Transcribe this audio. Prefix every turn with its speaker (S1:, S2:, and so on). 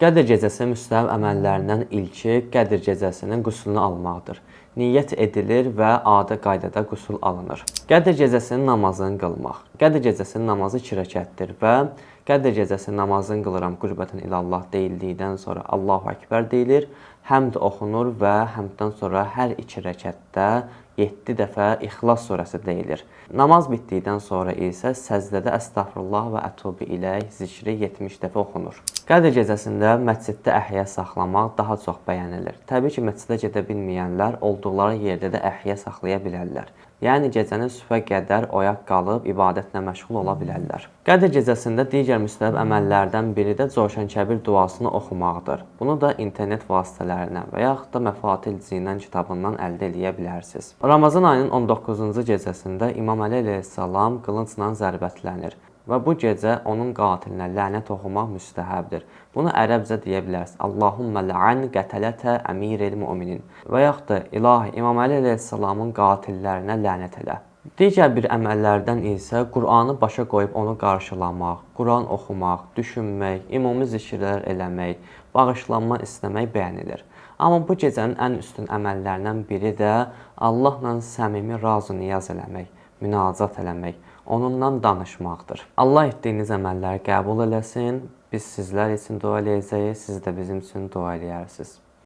S1: Qədr gecəsi müstəhəb əməllərindən ilki Qədr gecəsinin qüslünü almaqdır. Niyyət edilir və adi qaydada qüsul alınır. Qədr gecəsinin namazını qılmaq. Qədr gecəsinin namazı 2 rəkətdir və Qədr gecəsinin namazını qılıram qürbətən ilallah deyildikdən sonra Allahu Əkbər deyilir, həmd oxunur və həmddən sonra hər 2 rəkətdə 7 dəfə İxlas surəsi deyilir. Namaz bitdikdən sonra isə səzdədə Əstəğfirullah və Ətubu iləyh zikri 70 dəfə oxunur. Qədr gecəsində məsciddə əhya saxlamaq daha çox bəyənilir. Təbii ki, məscidə gedə bilməyənlər olduqları yerdə də əhya saxlaya bilərlər. Yəni gecənin sübhə qədər oyaq qalıb ibadətlə məşğul ola bilərlər. Qədr gecəsində digər müstəhəb əməllərdən biri də Coşan Kəbir duasını oxumaqdır. Bunu da internet vasitələrindən və yaxud da Məfatih Cinan kitabından əldə edə bilərsiniz. Ramazan ayının 19-cu gecəsində İmam Əli əleyhissalam qılıncla zərbətlənir və bu gecə onun qatilinə lənət oxumaq müstəhəbdir. Bunu ərəbcə deyə bilərsiniz. Allahummə lə'an qətələtə əmiril müminin və yaxud da İlahi İmam Əli əleyhissalamın qatillərinə lənət elə. Digər bir əməllərdən isə Qur'anı başa qoyub onu qarşılamaq, Qur'an oxumaq, düşünmək, ümumi zikirlər eləmək, bağışlanma istəmək bəyənilir. Amma bu gecənin ən üstün əməllərindən biri də Allahla səmimi razı niyaz eləmək, münacat eləmək, onunla danışmaqdır. Allah etdiyiniz əməlləri qəbul eləsin. Biz sizlər üçün dua eləyəcəyik, siz də bizim üçün dua eləyərsiniz.